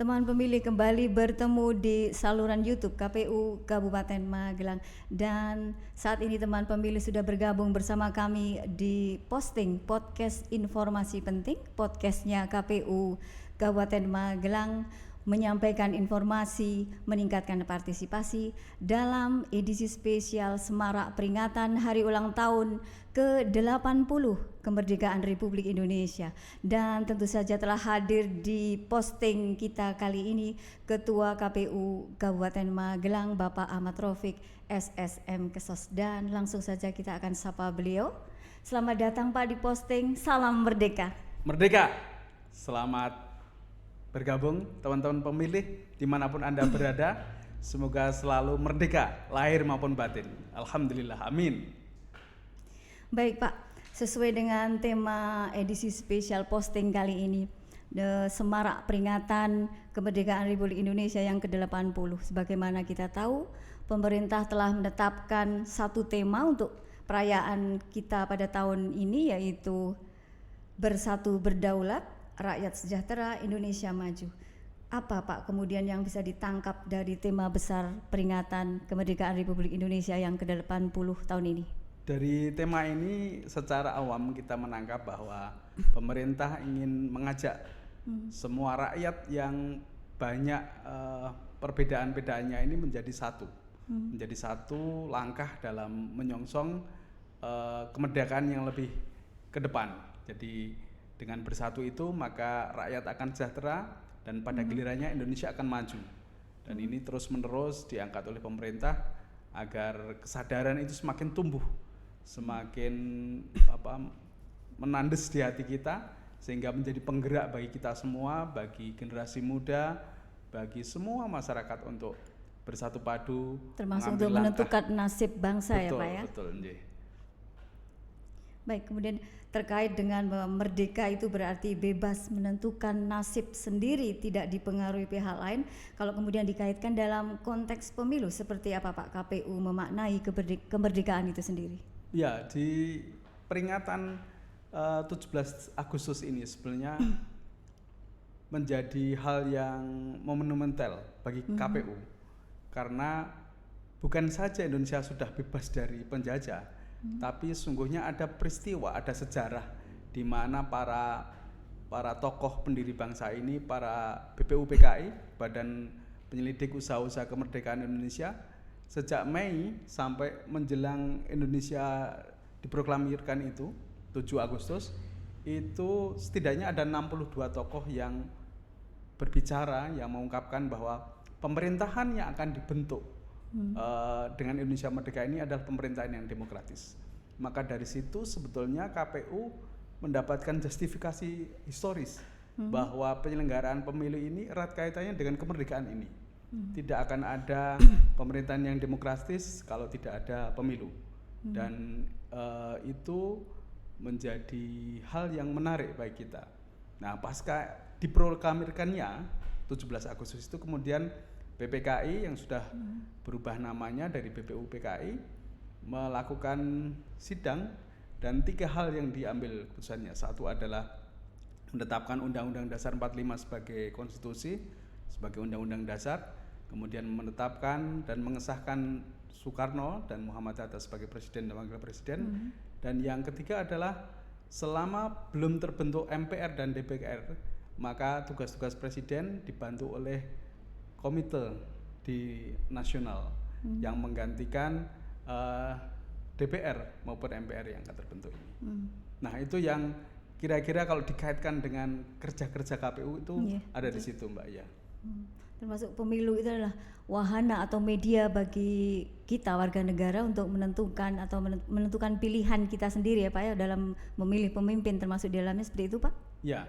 Teman pemilih kembali bertemu di saluran YouTube KPU Kabupaten Magelang, dan saat ini teman pemilih sudah bergabung bersama kami di posting podcast informasi penting, podcastnya KPU Kabupaten Magelang, menyampaikan informasi, meningkatkan partisipasi dalam edisi spesial semarak peringatan hari ulang tahun ke-80 kemerdekaan Republik Indonesia. Dan tentu saja telah hadir di posting kita kali ini Ketua KPU Kabupaten Magelang, Bapak Ahmad Raufik SSM Kesos, dan langsung saja kita akan sapa beliau. Selamat datang Pak di posting, salam merdeka. Merdeka, selamat bergabung teman-teman pemilih dimanapun Anda berada. Semoga selalu merdeka, lahir maupun batin. Alhamdulillah, amin. Baik Pak, sesuai dengan tema edisi spesial posting kali ini, semarak peringatan kemerdekaan Republik Indonesia yang ke-80. Sebagaimana kita tahu, pemerintah telah menetapkan satu tema untuk perayaan kita pada tahun ini, yaitu Bersatu Berdaulat, Rakyat Sejahtera, Indonesia Maju. Apa Pak kemudian yang bisa ditangkap dari tema besar peringatan kemerdekaan Republik Indonesia yang ke-80 tahun ini? Dari tema ini secara awam kita menangkap bahwa pemerintah ingin mengajak semua rakyat yang banyak perbedaan-bedaannya ini menjadi satu. Menjadi satu langkah dalam menyongsong kemerdekaan yang lebih ke depan. Jadi dengan bersatu itu maka rakyat akan sejahtera dan pada gilirannya Indonesia akan maju. Dan ini terus-menerus diangkat oleh pemerintah agar kesadaran itu semakin tumbuh, semakin menandes di hati kita, sehingga menjadi penggerak bagi kita semua, bagi generasi muda, bagi semua masyarakat untuk bersatu padu, termasuk untuk menentukan nasib bangsa. Betul, ya Pak ya. Betul, Baik, kemudian terkait dengan merdeka itu berarti bebas menentukan nasib sendiri, tidak dipengaruhi pihak lain. Kalau kemudian dikaitkan dalam konteks pemilu, seperti apa Pak KPU memaknai kemerdekaan itu sendiri? Ya, di peringatan 17 Agustus ini sebenarnya menjadi hal yang monumental bagi KPU, karena bukan saja Indonesia sudah bebas dari penjajah, tapi sungguhnya ada peristiwa, ada sejarah di mana para tokoh pendiri bangsa ini, para BPUPKI, Badan Penyelidik Usaha-Usaha Kemerdekaan Indonesia, sejak Mei sampai menjelang Indonesia diproklamirkan itu 7 Agustus, itu setidaknya ada 62 tokoh yang berbicara, yang mengungkapkan bahwa pemerintahan yang akan dibentuk dengan Indonesia Merdeka ini adalah pemerintahan yang demokratis. Maka dari situ sebetulnya KPU mendapatkan justifikasi historis bahwa penyelenggaraan pemilu ini erat kaitannya dengan kemerdekaan ini. Tidak akan ada pemerintahan yang demokratis kalau tidak ada pemilu. Dan itu menjadi hal yang menarik bagi kita. Nah, pasca diproklamirkannya 17 Agustus itu kemudian BPKI yang sudah berubah namanya dari BPUPKI melakukan sidang, dan 3 hal yang diambil keputusannya. Satu adalah menetapkan Undang-Undang Dasar 45 sebagai konstitusi, sebagai undang-undang dasar, kemudian menetapkan dan mengesahkan Soekarno dan Muhammad Hatta sebagai presiden dan wakil presiden, dan yang ketiga adalah selama belum terbentuk MPR dan DPR, maka tugas-tugas presiden dibantu oleh komite di nasional yang menggantikan DPR maupun MPR yang akan terbentuk ini. Nah, itu yang kira-kira kalau dikaitkan dengan kerja-kerja KPU itu ada di situ, Mbak ya. Termasuk pemilu itu adalah wahana atau media bagi kita warga negara untuk menentukan atau menentukan pilihan kita sendiri ya Pak ya, dalam memilih pemimpin, termasuk di dalamnya seperti itu Pak? Ya,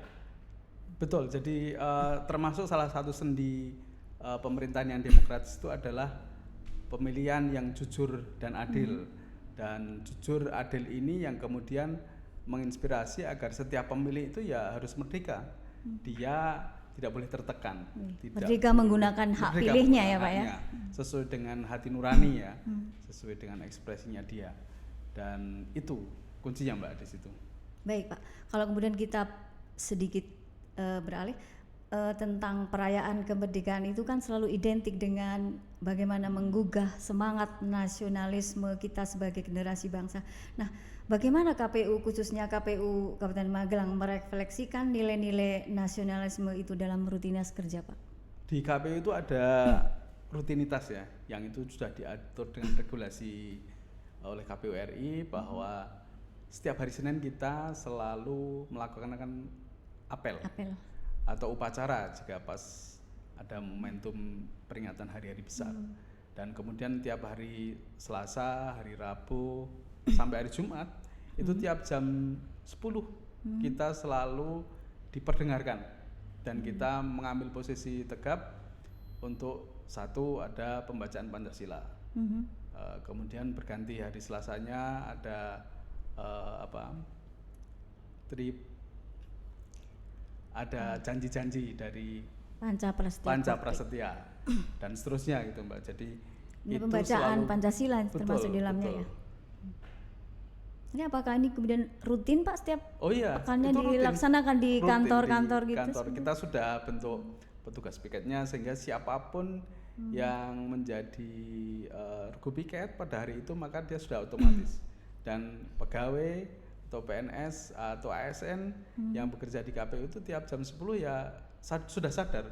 betul. Jadi termasuk salah satu sendi pemerintahan yang demokratis itu adalah pemilihan yang jujur dan adil. Dan jujur adil ini yang kemudian menginspirasi agar setiap pemilih itu ya harus merdeka. Dia tidak boleh tertekan. Merdeka menggunakan hak pilihnya ya Pak ya. Sesuai dengan hati nurani ya, sesuai dengan ekspresinya dia. Dan itu kuncinya Mbak di situ. Baik Pak, kalau kemudian kita sedikit beralih, tentang perayaan kemerdekaan itu kan selalu identik dengan bagaimana menggugah semangat nasionalisme kita sebagai generasi bangsa. Nah, bagaimana KPU, khususnya KPU Kabupaten Magelang, merefleksikan nilai-nilai nasionalisme itu dalam rutinitas kerja, Pak? Di KPU itu ada rutinitas ya, yang itu sudah diatur dengan regulasi oleh KPU RI bahwa setiap hari Senin kita selalu melakukan apel atau upacara jika pas ada momentum peringatan hari-hari besar. Dan kemudian tiap hari Selasa, hari Rabu sampai hari Jumat itu tiap jam 10 kita selalu diperdengarkan dan kita mengambil posisi tegap untuk satu ada pembacaan Pancasila. Kemudian berganti hari Selasanya ada ada janji-janji dari Panca Prasetya dan seterusnya gitu Mbak. Jadi ini itu pembacaan selalu, Pancasila termasuk di dalamnya ya. Ini apakah ini kemudian rutin Pak setiap pekannya dilaksanakan di kantor-kantor gitu? Kantor kita sudah bentuk petugas piketnya sehingga siapapun yang menjadi regu piket pada hari itu maka dia sudah otomatis. Dan pegawai atau PNS atau ASN yang bekerja di KPU itu tiap jam 10 ya sudah sadar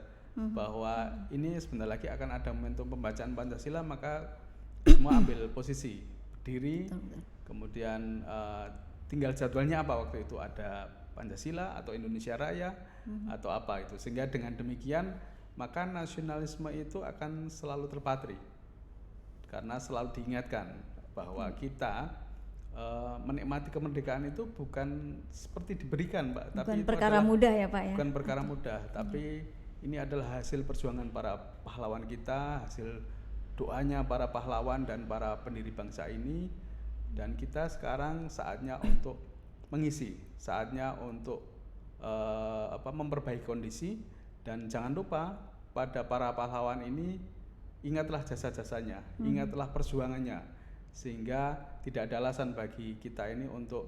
bahwa ini sebentar lagi akan ada momentum pembacaan Pancasila, maka semua ambil posisi berdiri, kemudian tinggal jadwalnya apa waktu itu, ada Pancasila atau Indonesia Raya atau apa itu, sehingga dengan demikian maka nasionalisme itu akan selalu terpatri karena selalu diingatkan bahwa kita menikmati kemerdekaan itu bukan seperti diberikan, Pak, bukan perkara mudah ya, Pak ya. Bukan perkara mudah, tapi ini adalah hasil perjuangan para pahlawan kita, hasil doanya para pahlawan dan para pendiri bangsa ini, dan kita sekarang saatnya untuk mengisi, saatnya untuk memperbaiki kondisi, dan jangan lupa pada para pahlawan ini ingatlah jasa-jasanya, ingatlah perjuangannya, sehingga tidak ada alasan bagi kita ini untuk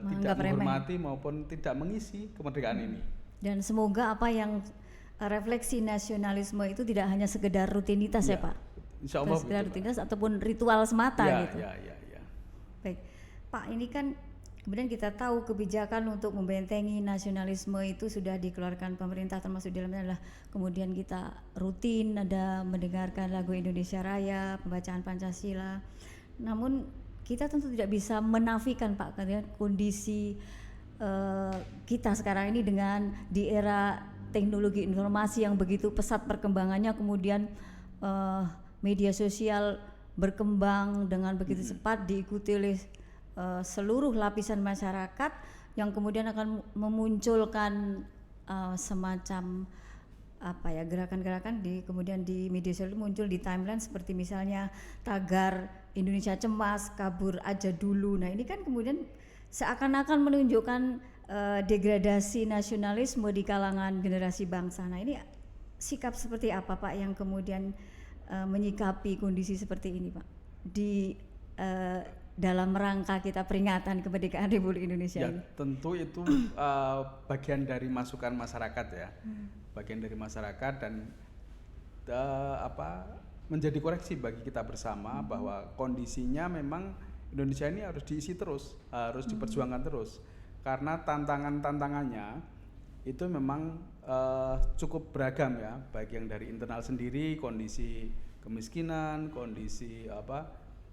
tidak menghormati maupun tidak mengisi kemerdekaan ini. Dan semoga apa yang refleksi nasionalisme itu tidak hanya sekedar rutinitas ya Pak, insya Allah sekedar rutinitas ataupun ritual semata gitu. Ya. Baik Pak, ini kan kemudian kita tahu kebijakan untuk membentengi nasionalisme itu sudah dikeluarkan pemerintah, termasuk di dalamnya adalah kemudian kita rutin ada mendengarkan lagu Indonesia Raya, pembacaan Pancasila. Namun kita tentu tidak bisa menafikan Pak kondisi kita sekarang ini dengan di era teknologi informasi yang begitu pesat perkembangannya, kemudian media sosial berkembang dengan begitu cepat diikuti oleh seluruh lapisan masyarakat yang kemudian akan memunculkan semacam gerakan-gerakan kemudian di media sosial muncul di timeline seperti misalnya tagar Indonesia Cemas, kabur aja dulu. Nah ini kan kemudian seakan-akan menunjukkan degradasi nasionalisme di kalangan generasi bangsa. Nah ini sikap seperti apa Pak yang kemudian menyikapi kondisi seperti ini Pak di dalam rangka kita peringatan kemerdekaan Republik Indonesia ini? Tentu itu bagian dari masukan masyarakat ya, bagian dari masyarakat dan menjadi koreksi bagi kita bersama bahwa kondisinya memang Indonesia ini harus diisi terus, harus diperjuangkan terus karena tantangannya itu memang cukup beragam ya, baik yang dari internal sendiri, kondisi kemiskinan, kondisi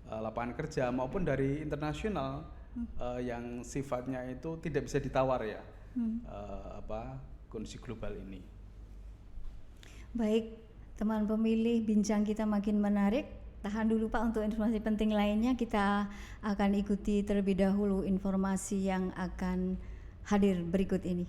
lapangan kerja maupun dari internasional yang sifatnya itu tidak bisa ditawar ya, kondisi global ini. Baik, teman pemilih, bincang kita makin menarik. Tahan dulu Pak untuk informasi penting lainnya. Kita akan ikuti terlebih dahulu informasi yang akan hadir berikut ini.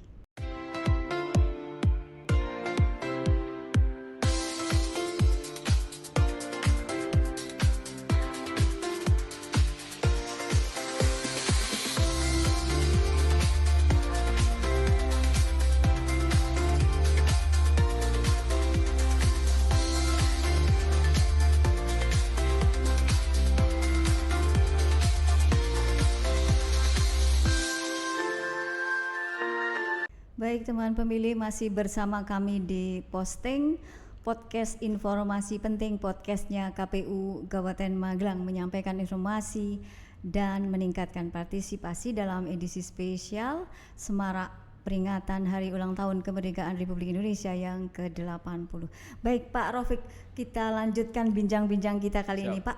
Baik teman pemilih, masih bersama kami di Posting Podcast Informasi Penting, podcastnya KPU Kabupaten Magelang, menyampaikan informasi dan meningkatkan partisipasi dalam edisi spesial Semarak peringatan Hari Ulang Tahun Kemerdekaan Republik Indonesia yang ke-80. Baik Pak Raufik, kita lanjutkan bincang-bincang kita kali ini Pak,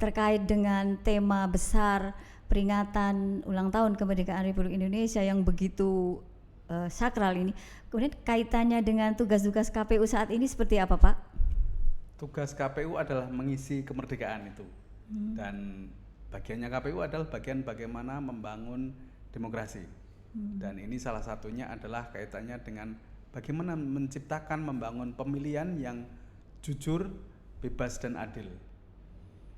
terkait dengan tema besar peringatan ulang tahun kemerdekaan Republik Indonesia yang begitu sakral ini. Kemudian kaitannya dengan tugas-tugas KPU saat ini seperti apa Pak? Tugas KPU adalah mengisi kemerdekaan itu. Dan bagiannya KPU adalah bagian bagaimana membangun demokrasi. Dan ini salah satunya adalah kaitannya dengan bagaimana menciptakan, membangun pemilihan yang jujur, bebas dan adil.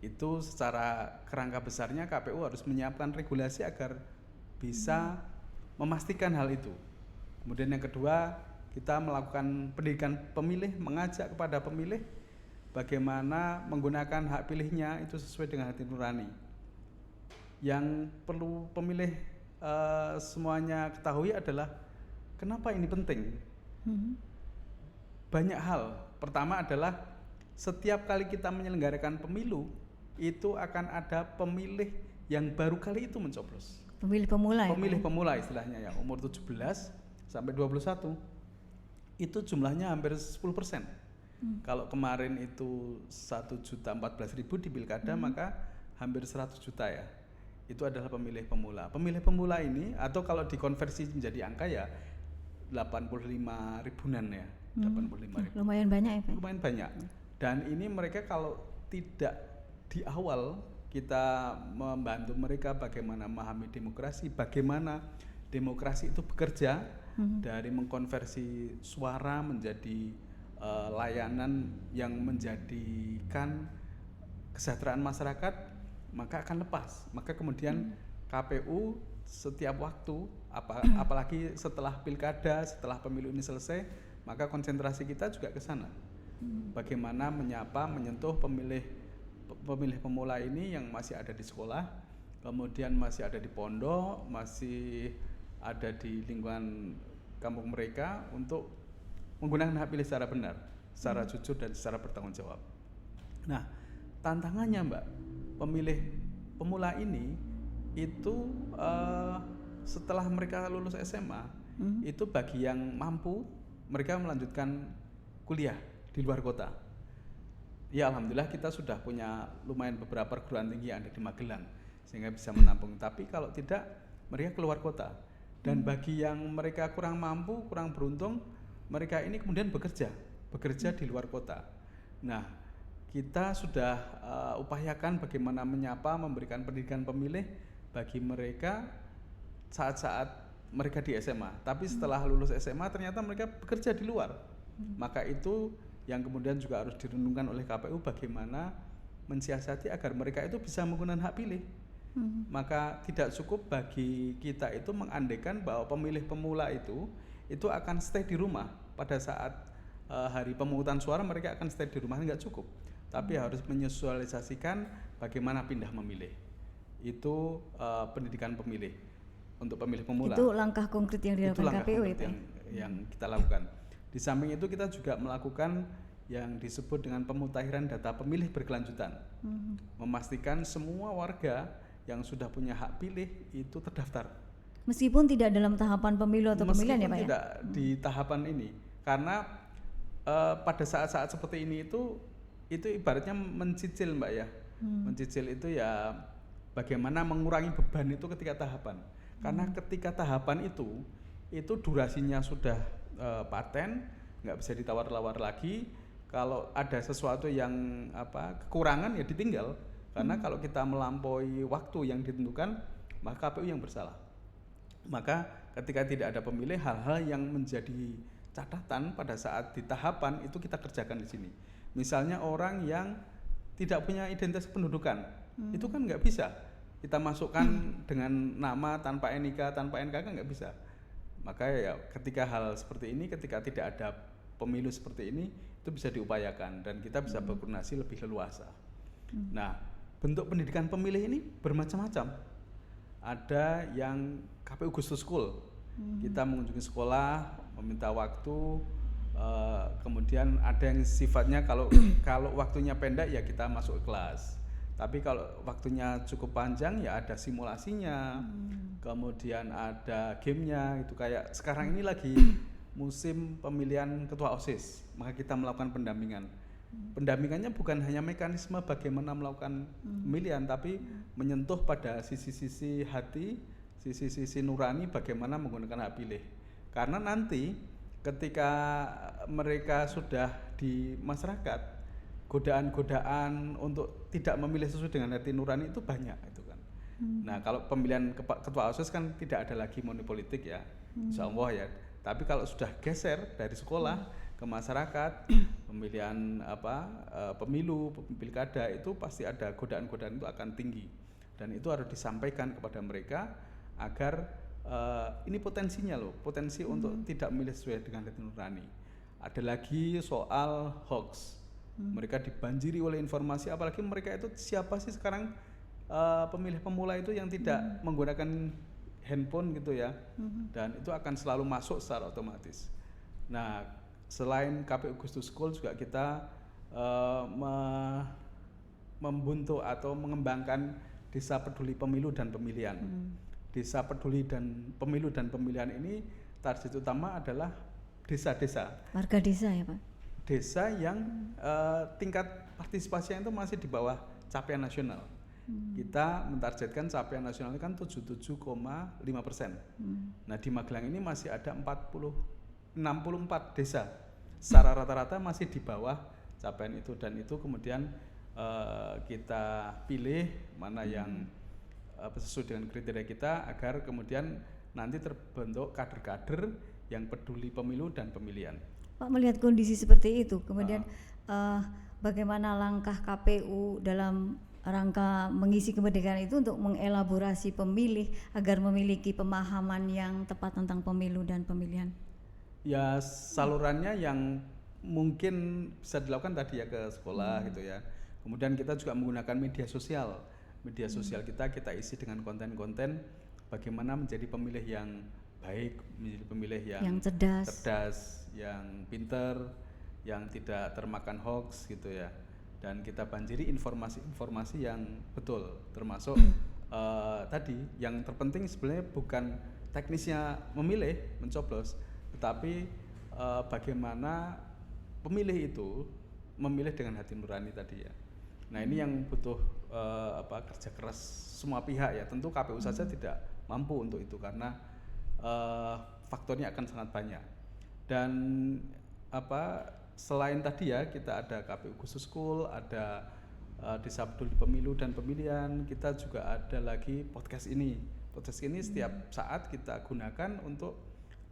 Itu secara kerangka besarnya KPU harus menyiapkan regulasi agar bisa memastikan hal itu. Kemudian yang kedua, kita melakukan pendidikan pemilih, mengajak kepada pemilih bagaimana menggunakan hak pilihnya itu sesuai dengan hati nurani. Yang perlu pemilih semuanya ketahui adalah kenapa ini penting. Banyak hal. Pertama adalah setiap kali kita menyelenggarakan pemilu, itu akan ada pemilih yang baru kali itu mencoblos. Pemilih pemula ya? Pemilih pemula istilahnya, yang umur 17 sampai 21. Itu jumlahnya hampir 10%. Kalau kemarin itu 1.014.000 di pilkada, maka hampir 100 juta ya. Itu adalah pemilih pemula. Pemilih pemula ini, atau kalau dikonversi menjadi angka ya 85 ribuan ya. 85 ribu. Lumayan banyak ya Pak? Lumayan banyak. Dan ini mereka kalau tidak di awal kita membantu mereka bagaimana memahami demokrasi, bagaimana demokrasi itu bekerja, dari mengkonversi suara menjadi layanan yang menjadikan kesejahteraan masyarakat, maka akan lepas. Maka kemudian KPU setiap waktu, apalagi setelah pilkada, setelah pemilu ini selesai, maka konsentrasi kita juga ke sana. Bagaimana menyapa, menyentuh pemilih pemula ini yang masih ada di sekolah, kemudian masih ada di pondok, masih ada di lingkungan kampung mereka untuk menggunakan hak pilih secara benar, secara jujur dan secara bertanggung jawab. Nah, tantangannya Mbak, pemilih pemula ini itu setelah mereka lulus SMA, itu bagi yang mampu mereka melanjutkan kuliah di luar kota. Ya alhamdulillah kita sudah punya lumayan beberapa perguruan tinggi yang ada di Magelang sehingga bisa menampung. Tapi kalau tidak, mereka keluar kota. Dan bagi yang mereka kurang mampu, kurang beruntung, mereka ini kemudian bekerja di luar kota. Nah, kita sudah upayakan bagaimana menyapa, memberikan pendidikan pemilih bagi mereka saat-saat mereka di SMA. Tapi setelah lulus SMA ternyata mereka bekerja di luar. Maka itu yang kemudian juga harus direnungkan oleh KPU bagaimana mensiasati agar mereka itu bisa menggunakan hak pilih. Maka tidak cukup bagi kita itu mengandaikan bahwa pemilih pemula itu akan stay di rumah pada saat hari pemungutan suara, mereka akan stay di rumah, enggak cukup. Tapi harus menyesuaikan bagaimana pindah memilih. Itu pendidikan pemilih untuk pemilih pemula. Itu langkah konkret yang dilakukan KPU itu yang kita lakukan. Di samping itu kita juga melakukan yang disebut dengan pemutakhiran data pemilih berkelanjutan. Memastikan semua warga yang sudah punya hak pilih itu terdaftar. Meskipun tidak dalam tahapan pemilu atau pemilihan ya Pak ya? Meskipun tidak di tahapan ini. Karena pada saat-saat seperti ini itu ibaratnya mencicil Mbak ya. Mencicil itu ya bagaimana mengurangi beban itu ketika tahapan. Karena ketika tahapan itu durasinya sudah paten, nggak bisa ditawar-tawar lagi. Kalau ada sesuatu yang kekurangan ya ditinggal. Karena kalau kita melampaui waktu yang ditentukan, maka KPU yang bersalah. Maka ketika tidak ada pemilih, hal-hal yang menjadi catatan pada saat di tahapan itu kita kerjakan di sini. Misalnya orang yang tidak punya identitas kependudukan, itu kan nggak bisa kita masukkan dengan nama tanpa NIK, tanpa NK kan nggak bisa. Maka ya ketika hal seperti ini, ketika tidak ada pemilu seperti ini, itu bisa diupayakan dan kita bisa berkoordinasi lebih leluasa. Nah, bentuk pendidikan pemilih ini bermacam-macam. Ada yang KPU Gustu School, Kita mengunjungi sekolah, meminta waktu, kemudian ada yang sifatnya kalau waktunya pendek ya kita masuk ke kelas. Tapi kalau waktunya cukup panjang ya ada simulasinya, kemudian ada gamenya itu kayak sekarang ini lagi musim pemilihan ketua OSIS, maka kita melakukan pendampingan. Pendampingannya bukan hanya mekanisme bagaimana melakukan pemilihan, tapi menyentuh pada sisi-sisi hati, sisi-sisi nurani bagaimana menggunakan hak pilih. Karena nanti ketika mereka sudah di masyarakat, godaan-godaan untuk tidak memilih sesuai dengan hati nurani itu banyak itu kan. Nah, kalau pemilihan ketua OSIS kan tidak ada lagi money politik ya, insya Allah ya. Tapi kalau sudah geser dari sekolah ke masyarakat, pemilihan pemilu, pilkada itu pasti ada godaan-godaan itu akan tinggi, dan itu harus disampaikan kepada mereka agar ini potensinya loh, potensi untuk tidak memilih sesuai dengan hati nurani. Ada lagi soal hoax. Mereka dibanjiri oleh informasi, apalagi mereka itu siapa sih sekarang pemilih pemula itu yang tidak menggunakan handphone gitu ya, dan itu akan selalu masuk secara otomatis. Nah, selain KPU Gustu School juga kita membuntu atau mengembangkan Desa Peduli Pemilu dan Pemilihan. Desa Peduli dan Pemilu dan Pemilihan ini target utama adalah desa-desa. Warga desa ya Pak? Desa yang tingkat partisipasinya itu masih di bawah capaian nasional. Kita mentargetkan capaian nasional ini kan 77,5%. Nah, di Magelang ini masih ada 64 desa. Secara rata-rata masih di bawah capaian itu, dan itu kemudian kita pilih mana yang sesuai dengan kriteria kita agar kemudian nanti terbentuk kader-kader yang peduli pemilu dan pemilihan. Pak, melihat kondisi seperti itu, kemudian bagaimana langkah KPU dalam rangka mengisi kemerdekaan itu untuk mengelaborasi pemilih agar memiliki pemahaman yang tepat tentang pemilu dan pemilihan? Ya, salurannya yang mungkin bisa dilakukan tadi ya ke sekolah gitu ya. Kemudian kita juga menggunakan media sosial. Media sosial kita isi dengan konten-konten bagaimana menjadi pemilih yang baik, menjadi pemilih yang cerdas, yang pinter, yang tidak termakan hoax gitu ya. Dan kita banjiri informasi-informasi yang betul, termasuk tadi yang terpenting sebenarnya bukan teknisnya memilih, mencoblos, tetapi bagaimana pemilih itu memilih dengan hati nurani tadi ya. Nah, ini yang butuh kerja keras semua pihak ya. Tentu KPU saja tidak mampu untuk itu karena faktornya akan sangat banyak. Dan selain tadi ya, kita ada KPU Gustu School, ada Desa Peduli Pemilu dan Pemilihan, kita juga ada lagi podcast ini. Podcast ini setiap saat kita gunakan untuk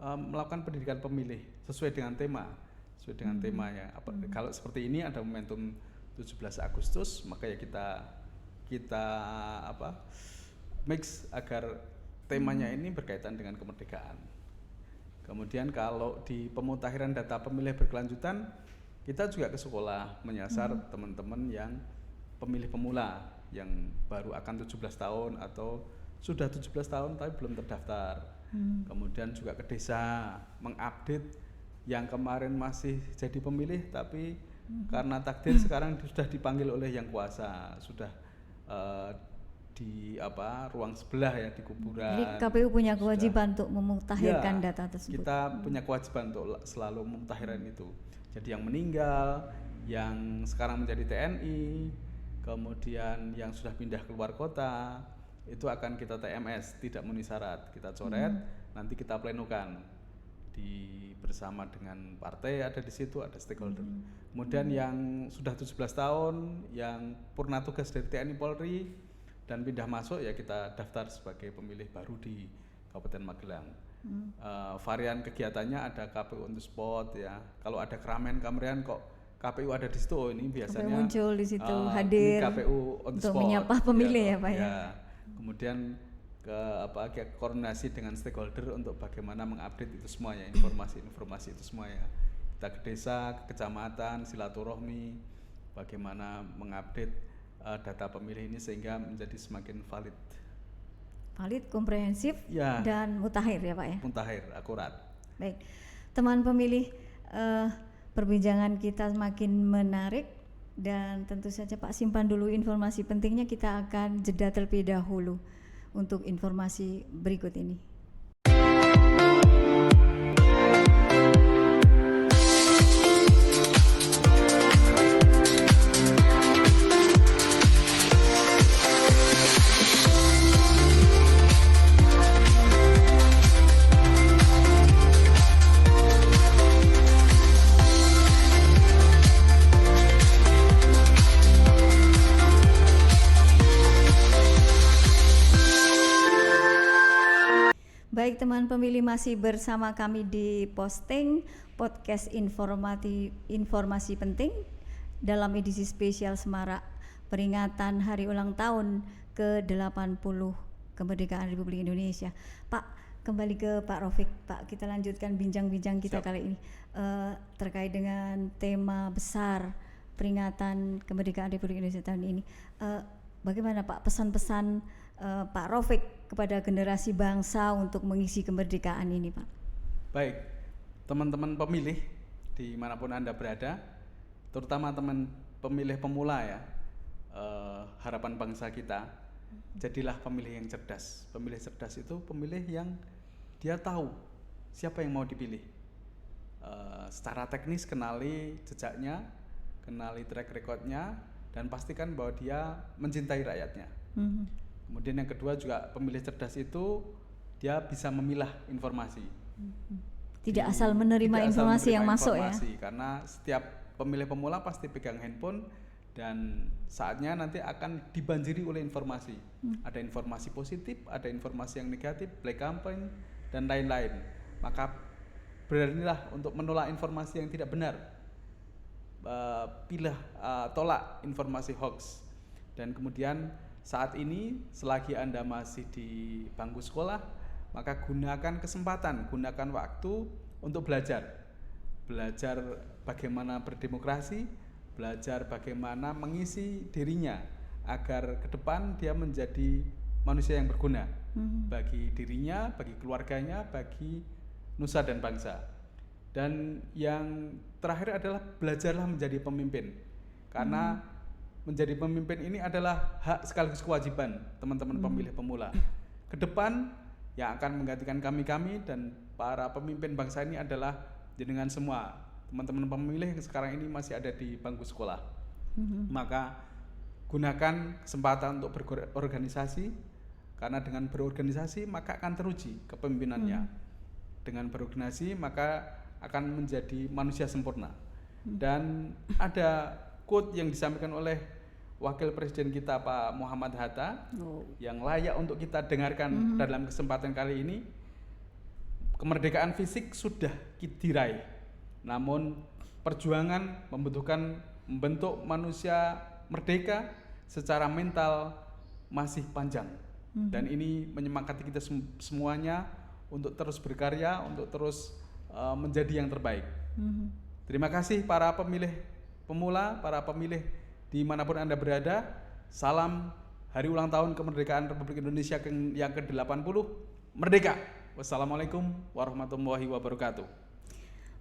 melakukan pendidikan pemilih sesuai dengan temanya. Kalau seperti ini ada momentum 17 Agustus, maka ya kita mix agar temanya ini berkaitan dengan kemerdekaan. Kemudian kalau di pemutakhiran data pemilih berkelanjutan, kita juga ke sekolah menyasar teman-teman yang pemilih pemula yang baru akan 17 tahun atau sudah 17 tahun tapi belum terdaftar. Kemudian juga ke desa mengupdate yang kemarin masih jadi pemilih tapi karena takdir sekarang sudah dipanggil oleh yang kuasa, sudah di ruang sebelah ya, di kuburan. Jadi KPU punya kewajiban untuk memutakhirkan data tersebut. Kita punya kewajiban untuk selalu memutakhirkan itu. Jadi yang meninggal, yang sekarang menjadi TNI, kemudian yang sudah pindah keluar kota, itu akan kita TMS, tidak memenuhi syarat. Kita coret, nanti kita plenokan bersama dengan partai ada di situ, ada stakeholder. Kemudian yang sudah 17 tahun, yang purna tugas dari TNI Polri dan pindah masuk ya kita daftar sebagai pemilih baru di Kabupaten Magelang. Varian kegiatannya ada KPU on the spot ya. Kalau ada keramaian kok KPU ada di situ, ini biasanya KPU muncul di situ, hadir KPU on the untuk spot, menyapa pemilih ya Pak ya. Kemudian ke koordinasi dengan stakeholder untuk bagaimana mengupdate itu semuanya, informasi itu semuanya. Kita ke desa, ke kecamatan, silaturahmi, bagaimana mengupdate data pemilih ini sehingga menjadi semakin valid. valid, komprehensif, Ya. dan mutakhir ya Pak ya. Mutakhir, akurat. Baik, teman pemilih, perbincangan kita semakin menarik dan tentu saja Pak simpan dulu informasi pentingnya, kita akan jeda terlebih dahulu untuk informasi berikut ini. Baik teman pemilih, masih bersama kami di Posting Podcast Informasi Penting dalam edisi spesial Semarak peringatan Hari Ulang Tahun ke-80 Kemerdekaan Republik Indonesia. Pak, kembali ke Pak Raufik. Pak, kita lanjutkan bincang-bincang kita kali ini terkait dengan tema besar peringatan Kemerdekaan Republik Indonesia tahun ini. Bagaimana Pak pesan-pesan Pak Raufik kepada generasi bangsa untuk mengisi kemerdekaan ini, Pak? Baik, teman-teman pemilih dimanapun Anda berada, terutama teman pemilih pemula ya, harapan bangsa kita, jadilah pemilih yang cerdas. Pemilih cerdas itu pemilih yang dia tahu siapa yang mau dipilih. Secara teknis kenali jejaknya, kenali track recordnya, dan pastikan bahwa dia mencintai rakyatnya. Kemudian yang kedua juga pemilih cerdas itu dia bisa memilah informasi. Tidak asal menerima informasi yang masuk ya. Karena setiap pemilih pemula pasti pegang handphone dan saatnya nanti akan dibanjiri oleh informasi. Ada informasi positif, ada informasi yang negatif, black campaign dan lain-lain. Maka beranilah untuk menolak informasi yang tidak benar. Tolak informasi hoax. Dan kemudian saat ini selagi Anda masih di bangku sekolah, maka gunakan kesempatan, gunakan waktu untuk belajar. Belajar bagaimana berdemokrasi, belajar bagaimana mengisi dirinya agar ke depan dia menjadi manusia yang berguna bagi dirinya, bagi keluarganya, bagi nusa dan bangsa. Dan yang terakhir adalah belajarlah menjadi pemimpin. Karena menjadi pemimpin ini adalah hak sekaligus kewajiban teman-teman pemilih pemula. Ke depan yang akan menggantikan kami dan para pemimpin bangsa ini adalah jenengan semua, teman-teman pemilih yang sekarang ini masih ada di bangku sekolah. Maka gunakan kesempatan untuk berorganisasi, karena dengan berorganisasi maka akan teruji kepemimpinannya. Dengan berorganisasi maka akan menjadi manusia sempurna. Dan ada quote yang disampaikan oleh Wakil Presiden kita Pak Muhammad Hatta yang layak untuk kita dengarkan dalam kesempatan kali ini. Kemerdekaan fisik sudah diraih, namun perjuangan membentuk manusia merdeka secara mental masih panjang. Dan ini menyemangati kita semuanya untuk terus berkarya, untuk terus menjadi yang terbaik. Terima kasih para pemilih pemula, para pemilih dimanapun Anda berada. Salam Hari Ulang Tahun Kemerdekaan Republik Indonesia yang ke-80. Merdeka! Wassalamualaikum warahmatullahi wabarakatuh.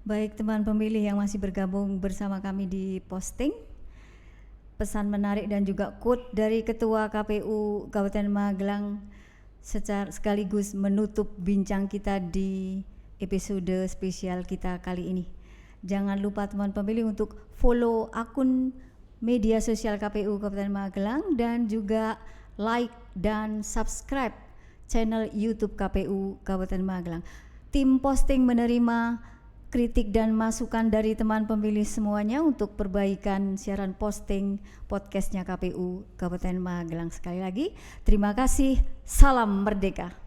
Baik teman pemilih yang masih bergabung bersama kami di Posting, pesan menarik dan juga quote dari Ketua KPU Kabupaten Magelang sekaligus menutup bincang kita di episode spesial kita kali ini. Jangan lupa teman pemilih untuk follow akun media sosial KPU Kabupaten Magelang dan juga like dan subscribe channel YouTube KPU Kabupaten Magelang. Tim Posting menerima kritik dan masukan dari teman pemilih semuanya untuk perbaikan siaran Posting podcastnya KPU Kabupaten Magelang. Sekali lagi, terima kasih. Salam merdeka.